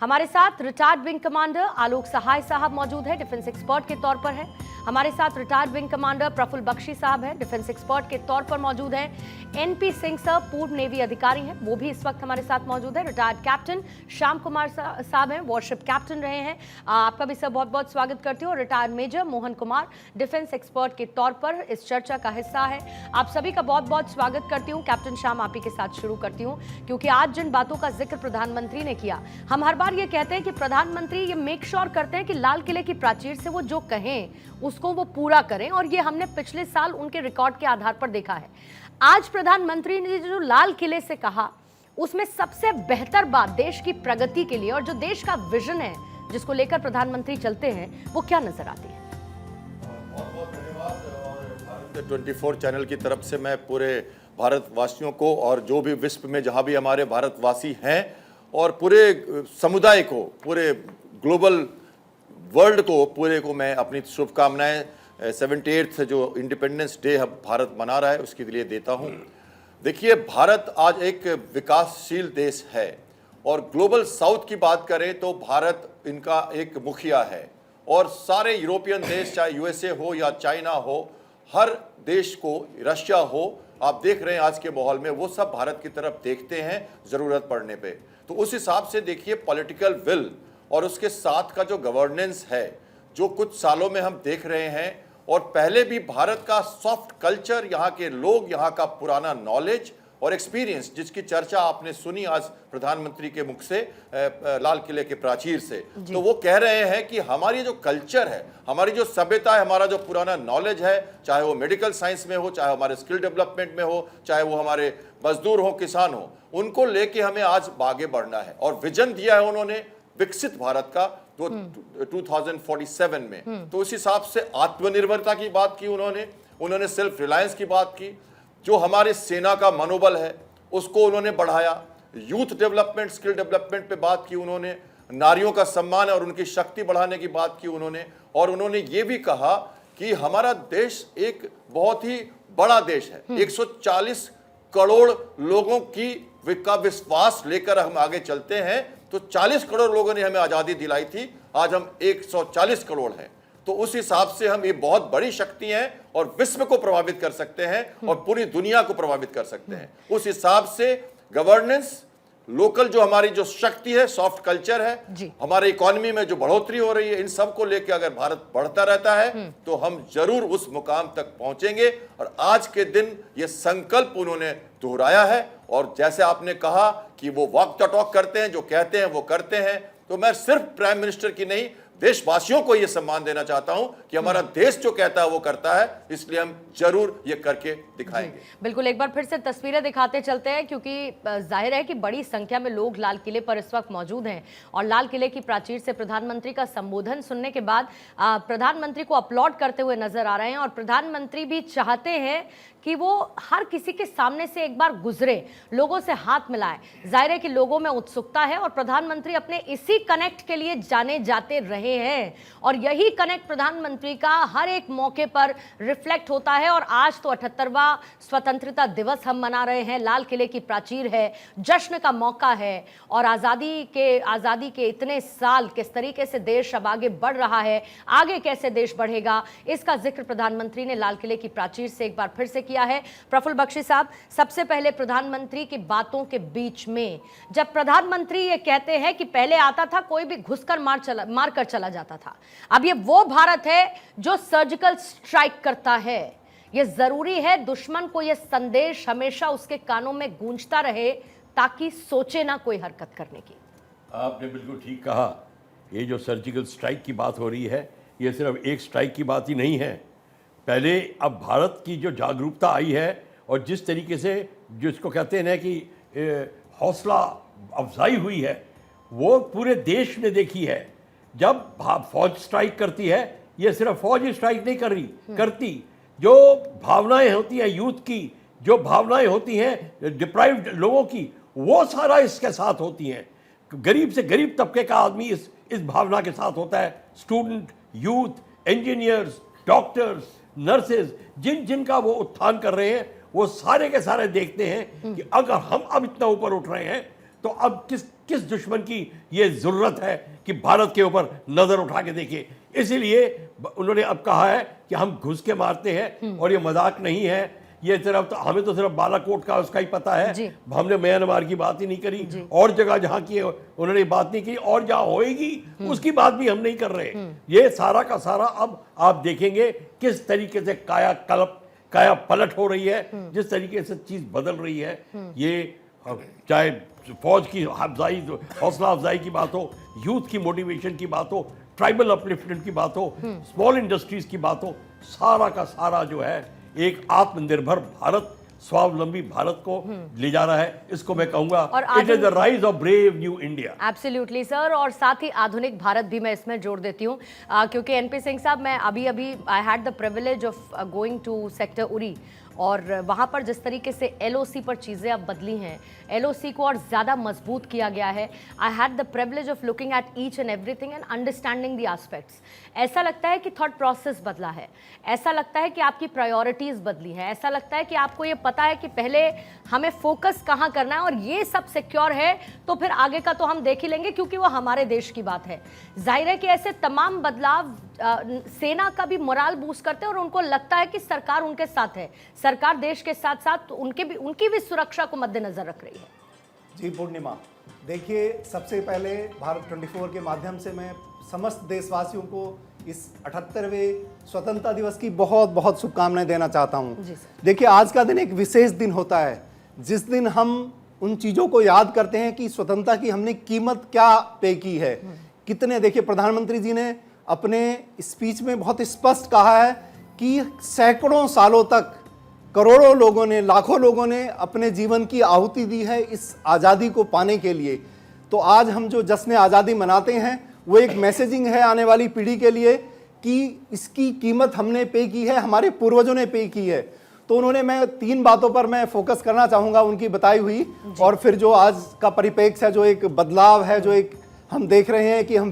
हमारे साथ retired wing commander आलोक सहाय साहब मौजूद है, डिफेंस एक्सपर्ट के तौर पर है। हमारे साथ retired wing commander Prafulla Bakshi साहब हैं, डिफेंस एक्सपर्ट के तौर पर मौजूद हैं। एनपी सिंह सर पूर्व नेवी अधिकारी हैं, वो भी इस वक्त हमारे साथ मौजूद है। रिटायर्ड कैप्टन श्याम कुमार साहब हैं, वॉरशिप कैप्टन रहे हैं। आपका भी सर बहुत बहुत स्वागत करती हूँ। Retired major Mohan Kumar defence expert के तौर पर इस चर्चा का हिस्सा है। आप सभी का बहुत बहुत स्वागत करती हूँ। कैप्टन श्याम, आप ही के साथ शुरू करती हूँ, क्योंकि आज जिन बातों का जिक्र प्रधानमंत्री ने किया, हम हर बार ये कहते हैं कि प्रधानमंत्री ये मेक श्योर करते हैं कि लाल किले की प्राचीर से वो जो कहें उसको वो पूरा करें, और ये हमने पिछले साल उनके रिकॉर्ड के आधार पर देखा है। आज प्रधानमंत्री ने जो लाल किले से कहा, उसमें सबसे बेहतर बात देश की प्रगति के लिए और जो देश का विजन है जिसको लेकर प्रधानमंत्री चलते हैं, वो क्या नजर आती है? बहुत बहुत धन्यवाद। भारत 24 चैनल की तरफ से मैं पूरे भारतवासियों को और जो भी विश्व में जहां भी हमारे भारतवासी हैं और पूरे समुदाय को, पूरे ग्लोबल वर्ल्ड को, पूरे को मैं अपनी शुभकामनाएं 78th जो इंडिपेंडेंस डे भारत मना रहा है उसके लिए देता हूं। देखिए, भारत आज एक विकासशील देश है और ग्लोबल साउथ की बात करें तो भारत इनका एक मुखिया है, और सारे यूरोपियन देश, चाहे यूएसए हो या चाइना हो, हर देश को, रशिया हो, आप देख रहे हैं आज के माहौल में वो सब भारत की तरफ देखते हैं ज़रूरत पड़ने पे। तो उस हिसाब से देखिए, पॉलिटिकल विल और उसके साथ का जो गवर्नेंस है, जो कुछ सालों में हम देख रहे हैं, और पहले भी भारत का सॉफ्ट कल्चर, यहाँ के लोग, यहाँ का पुराना नॉलेज और एक्सपीरियंस, जिसकी चर्चा आपने सुनी आज प्रधानमंत्री के मुख से लाल किले के प्राचीर से, तो वो कह रहे हैं कि हमारी जो कल्चर है, हमारी जो सभ्यता है, हमारा जो पुराना नॉलेज है, चाहे वो मेडिकल साइंस में हो, चाहे हमारे स्किल डेवलपमेंट में हो, चाहे वो हमारे मजदूर हो, किसान हो, उनको लेके हमें आज आगे बढ़ना है। और विजन दिया है उन्होंने विकसित भारत का 2047 में। तो उस हिसाब से आत्मनिर्भरता की बात की उन्होंने सेल्फ रिलायंस की बात की, जो हमारे सेना का मनोबल है उसको उन्होंने बढ़ाया, यूथ डेवलपमेंट, स्किल डेवलपमेंट पे बात की उन्होंने, नारियों का सम्मान और उनकी शक्ति बढ़ाने की बात की उन्होंने, और उन्होंने ये भी कहा कि हमारा देश एक बहुत ही बड़ा देश है। 140 करोड़ लोगों का विश्वास लेकर हम आगे चलते हैं, तो 40 करोड़ लोगों ने हमें आज़ादी दिलाई थी, आज हम 140 करोड़ हैं। तो उस हिसाब से हम ये बहुत बड़ी शक्ति हैं और विश्व को प्रभावित कर सकते हैं और पूरी दुनिया को प्रभावित कर सकते हैं। उस हिसाब से गवर्नेंस, लोकल जो हमारी जो शक्ति है, सॉफ्ट कल्चर है, हमारे इकोनॉमी में जो बढ़ोतरी हो रही है, इन सब को लेकर अगर भारत बढ़ता रहता है तो हम जरूर उस मुकाम तक पहुंचेंगे। और आज के दिन ये संकल्प उन्होंने दोहराया है, और जैसे आपने कहा कि वो वॉक द टॉक करते हैं, जो कहते हैं वो करते हैं। तो मैं सिर्फ प्राइम मिनिस्टर की नहीं, देशवासियों को यह सम्मान देना चाहता हूं कि हमारा देश जो कहता है वो करता है, इसलिए हम जरूर ये करके दिखाएंगे। बिल्कुल, एक बार फिर से तस्वीरें दिखाते चलते हैं, क्योंकि जाहिर है कि बड़ी संख्या में लोग लाल किले पर इस वक्त मौजूद हैं, और लाल किले की प्राचीर से प्रधानमंत्री का संबोधन सुनने के बाद प्रधानमंत्री को अपलॉड करते हुए नजर आ रहे हैं, और प्रधानमंत्री भी चाहते हैं कि वो हर किसी के सामने से एक बार गुजरे, लोगों से हाथ मिलाए। जाहिर है कि लोगों में उत्सुकता है, और प्रधानमंत्री अपने इसी कनेक्ट के लिए जाने जाते रहे हैं, और यही कनेक्ट प्रधानमंत्री का हर एक मौके पर रिफ्लेक्ट होता है। और आज तो 78वां स्वतंत्रता दिवस हम मना रहे हैं, लाल किले की प्राचीर है, जश्न का मौका है, और आज़ादी के इतने साल किस तरीके से देश अब आगे बढ़ रहा है, आगे कैसे देश बढ़ेगा, इसका जिक्र प्रधानमंत्री ने लाल किले की प्राचीर से एक बार फिर से किया है। प्रफुल्ल बख्शी साहब, सबसे पहले प्रधानमंत्री की बातों के बीच में जब प्रधानमंत्री ये कहते हैं कि पहले आता था कोई भी घुसकर मार कर चला जाता था, अब ये वो भारत है जो सर्जिकल स्ट्राइक करता है। ये जरूरी है दुश्मन को ये संदेश हमेशा उसके कानों में गूंजता रहे, ताकि सोचे ना कोई हरकत करने की। आपने बिल्कुल ठीक कहा, ये जो सर्जिकल स्ट्राइक की बात हो रही है, ये सिर्फ एक स्ट्राइक की बात ही नहीं है। पहले अब भारत की जो जागरूकता आई है, और जिस तरीके से जिसको कहते हैं ना कि हौसला अफजाई हुई है, वो पूरे देश ने देखी है। जब फौज स्ट्राइक करती है, ये सिर्फ फौज ही स्ट्राइक नहीं करती, जो भावनाएं होती हैं यूथ की, जो भावनाएं होती हैं डिप्राइव्ड लोगों की, वो सारा इसके साथ होती हैं। गरीब से गरीब तबके का आदमी इस भावना के साथ होता है। Student, youth, engineers, doctors, nurses, जिनका वो उत्थान कर रहे हैं, वो सारे के सारे देखते हैं कि अगर हम अब इतना ऊपर उठ रहे हैं तो अब किस दुश्मन की ये जरूरत है कि भारत के ऊपर नजर उठा के देखे। इसीलिए उन्होंने अब कहा है कि हम घुस के मारते हैं और ये मजाक नहीं है। ये सिर्फ हमें तो सिर्फ बालाकोट का उसका ही पता है, हमने म्यांमार की बात ही नहीं करी, और जगह जहां की उन्होंने बात नहीं की, और जहां होएगी उसकी बात भी हम नहीं कर रहे। ये सारा का सारा अब आप देखेंगे किस तरीके से काया पलट हो रही है, जिस तरीके से चीज बदल रही है। ये चाहे फौज की हौसला अफजाई की बात हो, यूथ की मोटिवेशन की बात हो, ट्राइबल अपलिफ्टमेंट की बात हो, स्मॉल इंडस्ट्रीज की बात हो, सारा का सारा जो है एक आत्मनिर्भर भारत, स्वावलंबी भारत को ले जा रहा है। इसको मैं कहूंगा it is the rise of brave new India. Absolutely sir, और साथ ही आधुनिक भारत भी मैं इसमें जोड़ देती हूँ, क्योंकि एनपी सिंह साहब, मैं अभी I had the privilege of going to sector Uri, और वहाँ पर जिस तरीके से एलओसी पर चीज़ें अब बदली हैं, एलओसी को और ज़्यादा मजबूत किया गया है। आई had the privilege of looking at each and everything and understanding the aspects. ऐसा लगता है कि थॉट प्रोसेस बदला है, ऐसा लगता है कि आपकी प्रायोरिटीज़ बदली है, ऐसा लगता है कि आपको ये पता है कि पहले हमें फोकस कहाँ करना है, और ये सब सिक्योर है तो फिर आगे का तो हम देख ही लेंगे, क्योंकि वो हमारे देश की बात है। जाहिर है कि ऐसे तमाम बदलाव सेना का भी मोराल बूस्ट करते हैं, और उनको लगता है कि सरकार उनके साथ है, सरकार देश के साथ साथ उनकी भी सुरक्षा को मद्देनजर रख रही है। जी पूर्णिमा, देखिए सबसे पहले भारत 24 के माध्यम से मैं समस्त देशवासियों को इस 78वें स्वतंत्रता दिवस की बहुत बहुत शुभकामनाएं देना चाहता हूं। देखिए आज का दिन एक विशेष दिन होता है, जिस दिन हम उन चीज़ों को याद करते हैं कि स्वतंत्रता की हमने कीमत क्या पे की है। कितने, देखिए प्रधानमंत्री जी ने अपने स्पीच में बहुत स्पष्ट कहा है कि सैकड़ों सालों तक करोड़ों लोगों ने, लाखों लोगों ने अपने जीवन की आहुति दी है इस आज़ादी को पाने के लिए। तो आज हम जो जश्न आज़ादी मनाते हैं वो एक मैसेजिंग है आने वाली पीढ़ी के लिए कि इसकी कीमत हमने पे की है, हमारे पूर्वजों ने पे की है। तो उन्होंने, मैं 3 बातों पर मैं फोकस करना चाहूँगा उनकी बताई हुई, और फिर जो आज का परिप्रेक्ष्य है, जो एक बदलाव है, जो एक हम देख रहे हैं कि हम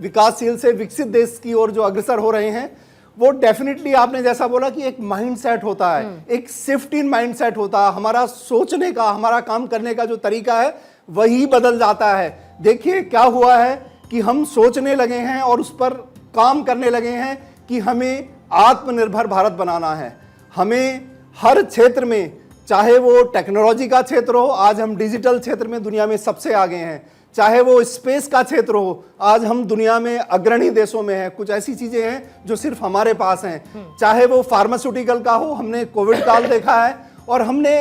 विकासशील से विकसित देश की ओर जो अग्रसर हो रहे हैं, वो डेफिनेटली आपने जैसा बोला कि एक माइंडसेट होता है, एक शिफ्ट इन माइंडसेट होता है। हमारा सोचने का, हमारा काम करने का जो तरीका है वही बदल जाता है। देखिए क्या हुआ है कि हम सोचने लगे हैं और उस पर काम करने लगे हैं कि हमें आत्मनिर्भर भारत बनाना है। हमें हर क्षेत्र में, चाहे वो टेक्नोलॉजी का क्षेत्र हो, आज हम डिजिटल क्षेत्र में दुनिया में सबसे आगे हैं, चाहे वो स्पेस का क्षेत्र हो, आज हम दुनिया में अग्रणी देशों में हैं। कुछ ऐसी चीजें हैं जो सिर्फ हमारे पास हैं, चाहे वो फार्मास्यूटिकल का हो, हमने कोविड काल देखा है, और हमने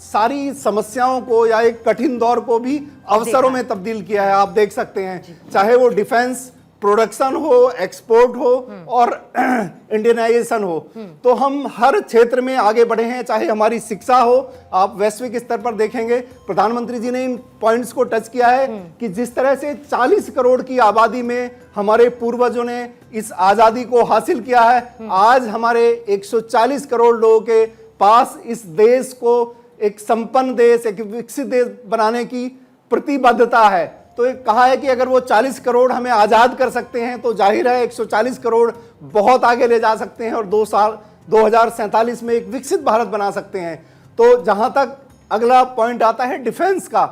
सारी समस्याओं को या एक कठिन दौर को भी अवसरों में तब्दील किया है। आप देख सकते हैं, चाहे वो डिफेंस प्रोडक्शन हो, एक्सपोर्ट हो और इंडियनाइजेशन हो, तो हम हर क्षेत्र में आगे बढ़े हैं। चाहे हमारी शिक्षा हो, आप वैश्विक स्तर पर देखेंगे, प्रधानमंत्री जी ने इन पॉइंट्स को टच किया है कि जिस तरह से 40 करोड़ की आबादी में हमारे पूर्वजों ने इस आज़ादी को हासिल किया है, आज हमारे 140 करोड़ लोगों के पास इस देश को एक संपन्न देश, एक विकसित देश बनाने की प्रतिबद्धता है। तो एक कहा है कि अगर वो 40 करोड़ हमें आज़ाद कर सकते हैं तो जाहिर है 140 करोड़ बहुत आगे ले जा सकते हैं और 2047 में एक विकसित भारत बना सकते हैं। तो जहां तक अगला पॉइंट आता है डिफेंस का,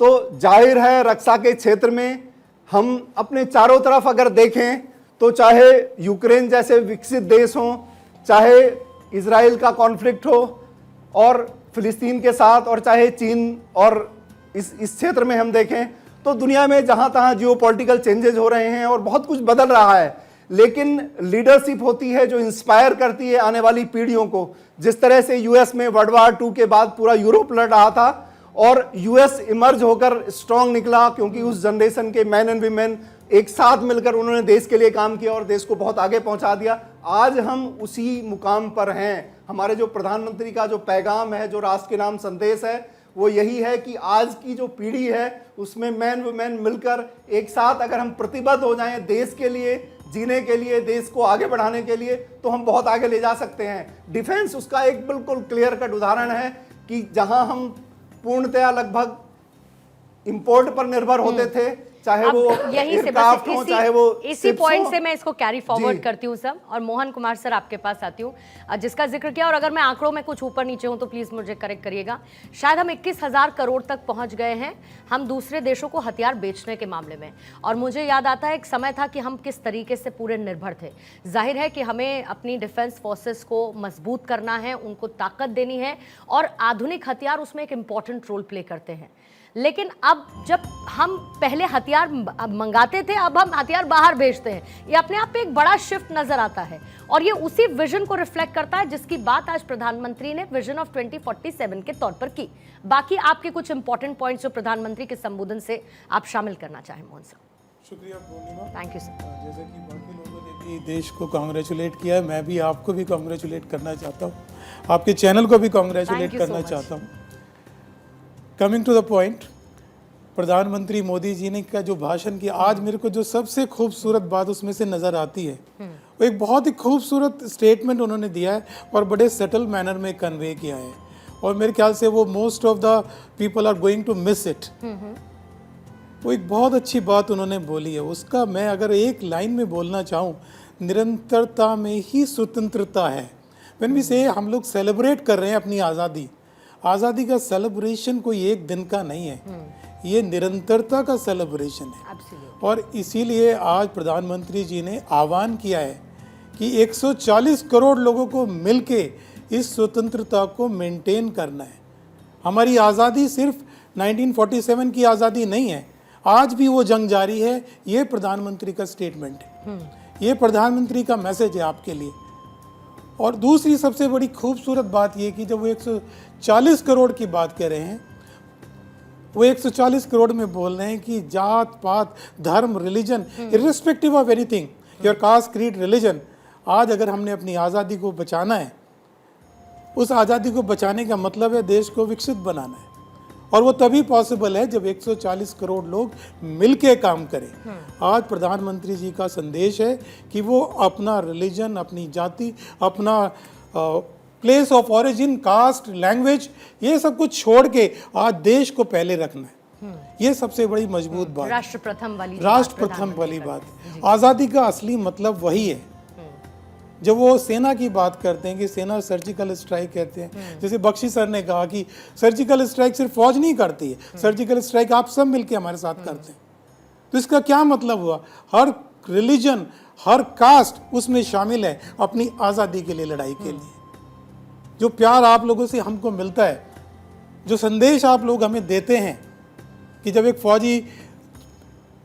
तो जाहिर है रक्षा के क्षेत्र में हम अपने चारों तरफ अगर देखें तो चाहे यूक्रेन जैसे विकसित देश हों, चाहे इजराइल का कॉन्फ्लिक्ट हो और फिलिस्तीन के साथ, और चाहे चीन, और इस क्षेत्र में हम देखें तो दुनिया में जहां तहां जियोपॉलिटिकल चेंजेस हो रहे हैं और बहुत कुछ बदल रहा है, लेकिन लीडरशिप होती है जो इंस्पायर करती है आने वाली पीढ़ियों को। जिस तरह से यूएस में वर्ल्ड वार 2 के बाद पूरा यूरोप लड़ रहा था और यूएस इमर्ज होकर स्ट्रांग निकला, क्योंकि उस जनरेशन के मैन एंड वीमेन एक साथ मिलकर उन्होंने देश के लिए काम किया और देश को बहुत आगे पहुंचा दिया। आज हम उसी मुकाम पर हैं। हमारे जो प्रधानमंत्री का जो पैगाम है, जो राष्ट्र के नाम संदेश है, वो यही है कि आज की जो पीढ़ी है उसमें मैन वुमेन मिलकर एक साथ अगर हम प्रतिबद्ध हो जाएं देश के लिए जीने के लिए, देश को आगे बढ़ाने के लिए, तो हम बहुत आगे ले जा सकते हैं। डिफेंस उसका एक बिल्कुल क्लियर कट उदाहरण है कि जहां हम पूर्णतया लगभग इंपोर्ट पर निर्भर होते थे, चाहे अब वो यही से एयरक्राफ्ट बस हो, चाहे वो इसी ships पॉइंट हो। से मैं इसको कैरी फॉरवर्ड जी। करती हूँ सब, और मोहन कुमार सर आपके पास आती हूँ, जिसका जिक्र किया, और अगर मैं आंकड़ों में कुछ ऊपर नीचे हूं तो प्लीज मुझे करेक्ट करिएगा। शायद हम 21,000 करोड़ तक पहुंच गए हैं हम दूसरे देशों को हथियार बेचने के मामले में। और मुझे याद आता है एक समय था कि हम किस तरीके से पूरे निर्भर थे। जाहिर है कि हमें अपनी डिफेंस फोर्सेस को मजबूत करना है, उनको ताकत देनी है, और आधुनिक हथियार उसमें एक इंपॉर्टेंट रोल प्ले करते हैं। लेकिन अब जब हम पहले हथियार मंगाते थे, अब हम हथियार बाहर भेजते हैं, ये अपने आप में एक बड़ा शिफ्ट नजर आता है, और ये उसी विजन को रिफ्लेक्ट करता है जिसकी बात आज प्रधानमंत्री ने विजन ऑफ 2047 के तौर पर की। बाकी आपके कुछ इंपॉर्टेंट पॉइंट्स जो प्रधानमंत्री के संबोधन से आप शामिल करना चाहें मोहन साहब। शुक्रिया पूर्णिमा। Thank you sir. जैसे कि बाकी लोगों ने भी देश को कांग्रेचुलेट किया है, मैं भी आपको भी कांग्रेचुलेट करना चाहता हूँ, आपके चैनल को भी कांग्रेचुलेट Thank you so करना much. चाहता हूँ। कमिंग टू द पॉइंट, प्रधानमंत्री मोदी जी ने का जो भाषण किया, आज मेरे को जो सबसे खूबसूरत बात उसमें से नज़र आती है, वो एक बहुत ही खूबसूरत स्टेटमेंट उन्होंने दिया है और बड़े सेटल मैनर में कन्वे किया है, और मेरे ख्याल से वो most of the people are going to miss it. वो एक बहुत अच्छी बात उन्होंने बोली है, उसका मैं अगर एक लाइन में बोलना चाहूँ, निरंतरता में ही स्वतंत्रता है। व्हेन वी से हम लोग सेलिब्रेट कर रहे हैं अपनी आज़ादी, आज़ादी का सेलिब्रेशन कोई एक दिन का नहीं है, ये निरंतरता का सेलिब्रेशन है। Absolutely. और इसीलिए आज प्रधानमंत्री जी ने आह्वान किया है कि 140 करोड़ लोगों को मिलके इस स्वतंत्रता को मेंटेन करना है। हमारी आज़ादी सिर्फ 1947 की आज़ादी नहीं है, आज भी वो जंग जारी है। ये प्रधानमंत्री का स्टेटमेंट है, ये प्रधानमंत्री का मैसेज है आपके लिए। और दूसरी सबसे बड़ी खूबसूरत बात ये कि जब वो 140 करोड़ की बात कर रहे हैं, वो 140 करोड़ में बोल रहे हैं कि जात पात धर्म religion irrespective of anything, your caste creed religion, आज अगर हमने अपनी आज़ादी को बचाना है, उस आज़ादी को बचाने का मतलब है देश को विकसित बनाना है, और वो तभी पॉसिबल है जब 140 करोड़ लोग मिलके काम करें। आज प्रधानमंत्री जी का संदेश है कि वो अपना रिलीजन, अपनी जाति, अपना place of origin, caste, language, ये सब कुछ छोड़ के आज देश को पहले रखना है। ये सबसे बड़ी मजबूत बात है, राष्ट्र प्रथम वाली जो राष्ट्र बात प्रथम वाली प्रधानमंत्री बात। आज़ादी का असली मतलब वही है। जब वो सेना की बात करते हैं कि सेना सर्जिकल स्ट्राइक कहते हैं, जैसे बख्शी सर ने कहा कि सर्जिकल स्ट्राइक सिर्फ फौज नहीं करती है, सर्जिकल स्ट्राइक आप सब मिलके हमारे साथ करते हैं। तो इसका क्या मतलब हुआ, हर रिलीजन, हर कास्ट उसमें शामिल है अपनी आज़ादी के लिए, लड़ाई के लिए। जो प्यार आप लोगों से हमको मिलता है, जो संदेश आप लोग हमें देते हैं कि जब एक फौजी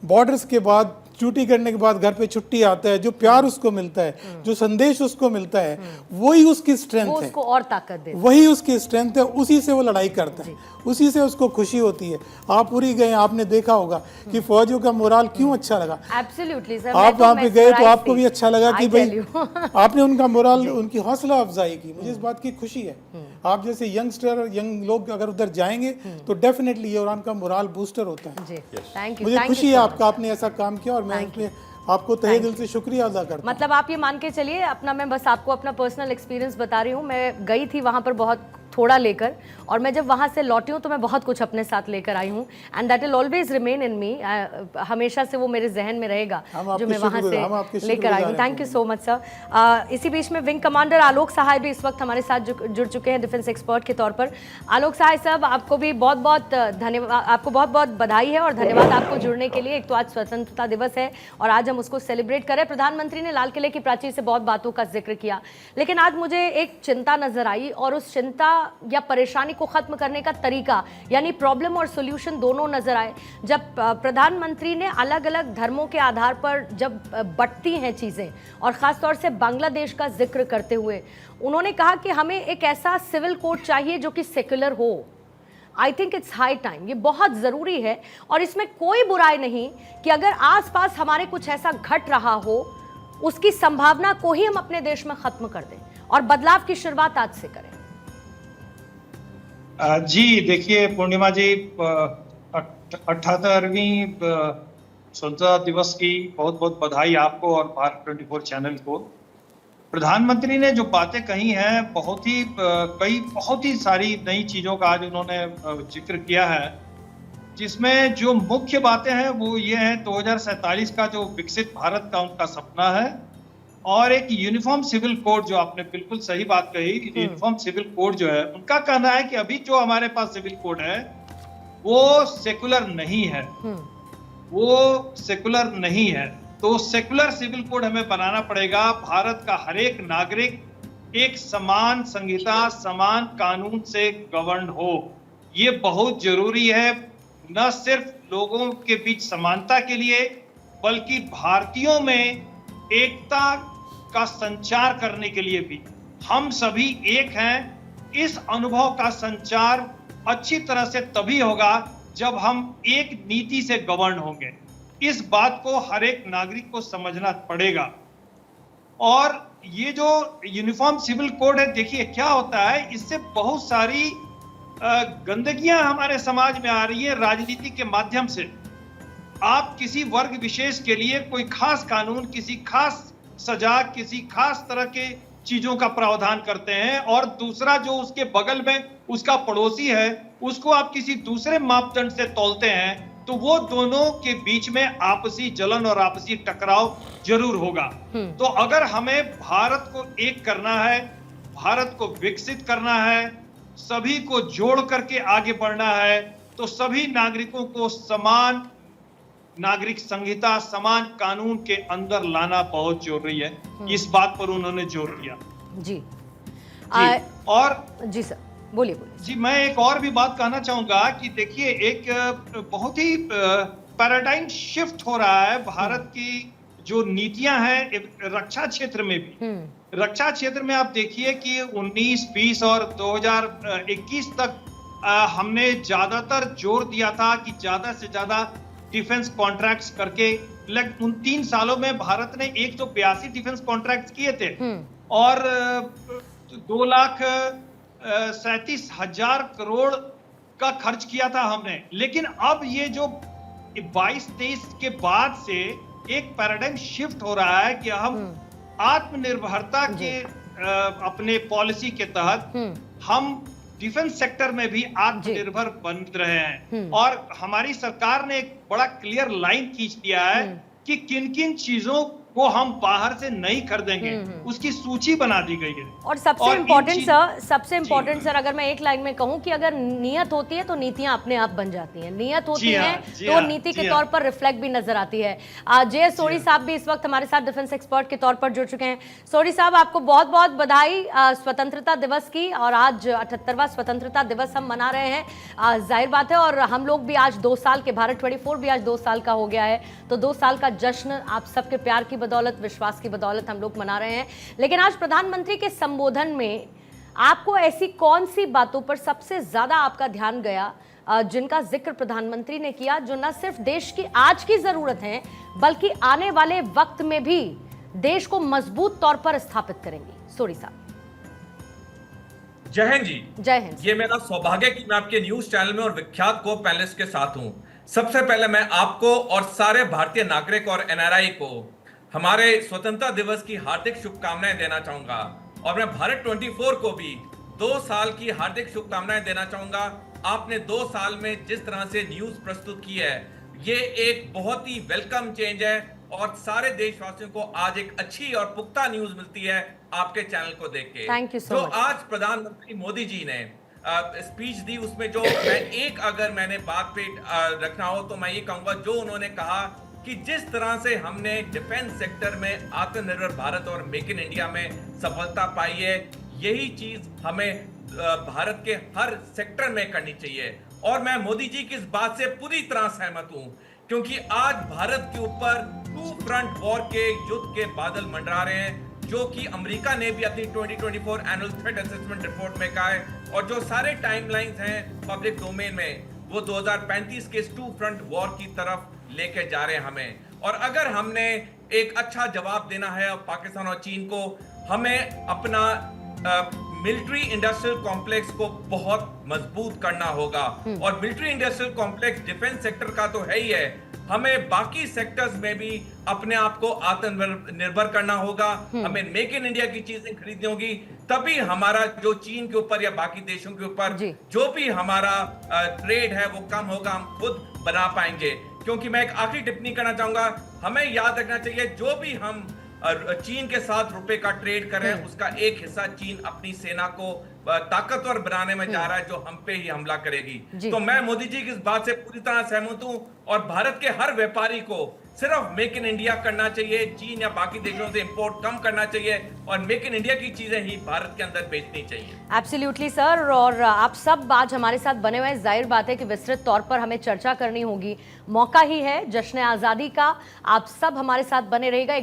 बॉर्डर्स के बाद ड्यूटी करने के बाद घर पे छुट्टी आता है, जो प्यार उसको मिलता है, जो संदेश उसको मिलता है, वही उसकी वो स्ट्रेंथ है, उसको और ताकत दे। वही उसकी स्ट्रेंथ है, उसी से वो लड़ाई करता है, उसी से उसको खुशी होती है। आप पूरी गए, आपने देखा होगा कि फौजियों का मोराल क्यों अच्छा लगा। एब्सोल्युटली सर, आप वहाँ पे गए तो आपको भी अच्छा लगा कि भाई भाई आपने उनका मोराल, उनकी हौसला अफजाई की। मुझे इस बात की खुशी है। आप जैसे यंगस्टर, यंग लोग अगर उधर जाएंगे तो डेफिनेटली ये उनका मोराल बूस्टर होता है। जी, थैंक यू। मुझे खुशी है आपका, आपने ऐसा काम किया, और मैं उसमें आपको तहे दिल से शुक्रिया अदा करता हूं। मतलब आप ये मान के चलिए, अपना मैं बस आपको अपना पर्सनल एक्सपीरियंस बता रही हूँ। मैं गई थी वहाँ पर बहुत थोड़ा लेकर, और मैं जब वहाँ से लौटी हूँ तो मैं बहुत कुछ अपने साथ लेकर आई हूँ, and that will always remain in me. हमेशा से वो मेरे जहन में रहेगा जो मैं वहाँ से लेकर आई हूँ। Thank you so much sir. इसी बीच में विंग कमांडर आलोक सहाय भी इस वक्त हमारे साथ जुड़ चुके हैं डिफेंस एक्सपर्ट के तौर पर। आलोक सहाय साहब, आपको भी बहुत बहुत धन्यवाद, आपको बहुत बहुत बधाई है और धन्यवाद आपको जुड़ने के लिए। एक तो आज स्वतंत्रता दिवस है और आज हम उसको सेलिब्रेट करें। प्रधानमंत्री ने लाल किले की प्राचीर से बहुत बातों का जिक्र किया, लेकिन आज मुझे एक चिंता नजर आई, और उस चिंता या परेशानी को खत्म करने का तरीका, यानी प्रॉब्लम और सॉल्यूशन दोनों नजर आए। जब प्रधानमंत्री ने अलग अलग धर्मों के आधार पर जब बंटती हैं चीजें, और खासतौर से बांग्लादेश का जिक्र करते हुए उन्होंने कहा कि हमें एक ऐसा सिविल कोड चाहिए जो कि सेक्युलर हो। I think it's high time, ये बहुत ज़रूरी है, और इसमें कोई बुराई नहीं कि अगर आसपास हमारे कुछ ऐसा घट रहा हो, उसकी संभावना को ही हम अपने देश में खत्म कर दें और बदलाव की शुरुआत आज से करें। जी देखिए पूर्णिमा जी, 78वीं स्वतंत्रता दिवस की बहुत बहुत बधाई आपको और भारत 24 चैनल को। प्रधानमंत्री ने जो बातें कही हैं, बहुत ही सारी नई चीज़ों का आज उन्होंने जिक्र किया है। जिसमें जो मुख्य बातें हैं वो ये है 2047 का जो विकसित भारत का उनका सपना है, और एक यूनिफॉर्म सिविल कोड, जो आपने बिल्कुल सही बात कही, यूनिफॉर्म सिविल कोड जो है, उनका कहना है कि अभी जो हमारे पास सिविल कोड है वो सेकुलर नहीं है, वो सेकुलर नहीं है। तो सेकुलर सिविल कोड हमें बनाना पड़ेगा। भारत का हर एक नागरिक एक समान संहिता, समान कानून से गवर्न हो, ये बहुत जरूरी है, न सिर्फ लोगों के बीच समानता के लिए बल्कि भारतीयों में एकता का संचार करने के लिए भी। हम सभी एक हैं। इस अनुभव का संचार अच्छी तरह से तभी होगा जब हम एक नीति से गवर्न होंगे। इस बात को हर एक नागरिक को समझना पड़ेगा। और ये जो यूनिफॉर्म सिविल कोड है, देखिए क्या होता है, इससे बहुत सारी गंदगियां हमारे समाज में आ रही है राजनीति के माध्यम से। आप किसी वर्ग विशेष के लिए कोई खास कानून, किसी खास सजा, किसी खास तरह के चीजों का प्रावधान करते हैं, और दूसरा जो उसके बगल में उसका पड़ोसी है उसको आप किसी दूसरे मापदंड से तौलते हैं, तो वो दोनों के बीच में आपसी जलन और आपसी टकराव जरूर होगा। तो अगर हमें भारत को एक करना है, भारत को विकसित करना है, सभी को जोड़ करके आगे बढ़ना है, तो सभी नागरिकों को समान नागरिक संहिता, समान कानून के अंदर लाना बहुत जरूरी है। इस बात पर उन्होंने जोर दिया। जी, और जी सर, बोलिए बोलिए। जी, मैं एक और भी बात कहना चाहूंगा कि देखिए, एक बहुत ही पैराडाइम शिफ्ट हो रहा है। भारत की जो नीतियां हैं रक्षा क्षेत्र में भी, रक्षा क्षेत्र में आप देखिए कि 19, 20 और 2021 तक हमने ज्यादातर जोर दिया था कि ज्यादा से ज्यादा डिफेंस कॉन्ट्रैक्ट्स करके, उन 3 सालों में भारत ने 182 डिफेंस कॉन्ट्रैक्ट्स किए थे और 2,37,000 करोड़ का खर्च किया था हमने। लेकिन अब ये जो 22-23 के बाद से एक पैराडाइम शिफ्ट हो रहा है कि हम आत्मनिर्भरता के अपने पॉलिसी के तहत हम डिफेंस सेक्टर में भी आत्मनिर्भर बन रहे हैं। और हमारी सरकार ने एक बड़ा क्लियर लाइन खींच दिया है कि किन किन चीजों को हम बाहर से नहीं खरीदेंगे, उसकी सूची बना दी गई है। और सबसे इम्पोर्टेंट सर, अगर मैं एक लाइन में कहूं कि अगर नियत होती है तो नीतियां अपने आप बन जाती हैं, नियत होती है तो नीति के तौर पर रिफ्लेक्ट भी नजर आती है। जे सोढ़ी साहब भी इस वक्त हमारे साथ डिफेंस एक्सपर्ट के तौर पर जुड़ चुके हैं। सोढ़ी साहब, आपको बहुत बहुत बधाई स्वतंत्रता दिवस की, और आज 78वां स्वतंत्रता दिवस हम मना रहे हैं। जाहिर बात है, और हम लोग भी आज 2 साल के, भारत 24 भी आज 2 साल का हो गया है, तो 2 साल का जश्न आप सबके प्यार की बदौलत, विश्वास की बदौलत हम लोग मना रहे हैं। लेकिन आज प्रधानमंत्री के संबोधन में आपको ऐसी कौन सी बातों पर सबसे ज्यादा आपका ध्यान गया जिनका जिक्र प्रधानमंत्री ने किया, जो न सिर्फ देश की आज की जरूरत है बल्कि आने वाले वक्त में भी देश को मजबूत तौर पर स्थापित करेंगी? सोढ़ी साहब। जय हिंद जी। जय हिंद। ये मेरा सौभाग्य कि मैं आपके न्यूज चैनल में और विख्यात को पैनलिस्ट के साथ हूं। सबसे पहले मैं आपको और सारे भारतीय नागरिक और एनआरआई को हमारे स्वतंत्रता दिवस की हार्दिक शुभकामनाएं देना चाहूंगा, और मैं भारत 24 को भी 2 साल की हार्दिक शुभकामनाएं देना चाहूंगा। आपने 2 साल में जिस तरह से न्यूज प्रस्तुत की है, ये एक बहुत ही वेलकम चेंज है, और सारे देशवासियों को आज एक अच्छी और पुख्ता न्यूज मिलती है आपके चैनल को देख के। Thank you so much. जो आज प्रधानमंत्री मोदी जी ने स्पीच दी, उसमें जो अगर मैंने बात पे रखना हो तो मैं ये कहूंगा, जो उन्होंने कहा कि जिस तरह से हमने डिफेंस सेक्टर में आत्मनिर्भर भारत और मेक इन इंडिया में सफलता पाई है, यही चीज हमें भारत के हर सेक्टर में करनी चाहिए। और मैं मोदी जी की इस बात से पूरी तरह सहमत हूं, क्योंकि आज भारत के ऊपर 2 फ्रंट वॉर के युद्ध के बादल मंडरा रहे हैं, जो कि अमेरिका ने भी अपनी 2024 एनुअल थ्रेट असेसमेंट रिपोर्ट में कहा है, और जो सारे टाइमलाइंस हैं पब्लिक डोमेन में, वो 2035 के 2 फ्रंट वॉर की तरफ लेके जा रहे हैं हमें। और अगर हमने एक अच्छा जवाब देना है पाकिस्तान और चीन को, हमें अपना मिलिट्री इंडस्ट्रियल कॉम्प्लेक्स को बहुत मजबूत करना होगा। और military industrial complex defence sector का तो है ही है, हमें बाकी सेक्टर्स में भी अपने आप को आत्मनिर्भर करना होगा। हमें मेक इन इंडिया की चीजें खरीदनी होगी, तभी हमारा जो चीन के ऊपर या बाकी देशों के ऊपर जी। जो भी हमारा ट्रेड है वो कम होगा, हम खुद बना पाएंगे। क्योंकि मैं एक आखिरी टिप्पणी करना चाहूंगा, हमें याद रखना चाहिए जो भी हम चीन के साथ रुपए का ट्रेड कर रहे हैं उसका एक हिस्सा चीन अपनी सेना को ताकतवर बनाने में जा रहा है, जो हम पे ही हमला करेगी। तो मैं मोदी जी की इस बात से पूरी तरह सहमत हूं और भारत के हर व्यापारी को सिर्फ मेक इन इंडिया करना चाहिए, चीन या बाकी देशों से इंपोर्ट कम करना चाहिए और मेक इन इंडिया की चीजें ही भारत के अंदर बेचनी चाहिए। एब्सोल्युटली सर, और आप सब आज हमारे साथ बने हुए हैं। जाहिर बात है कि विस्तृत तौर पर हमें चर्चा करनी होगी, मौका ही है जश्न आज़ादी का। आप सब हमारे साथ बने रहिएगा।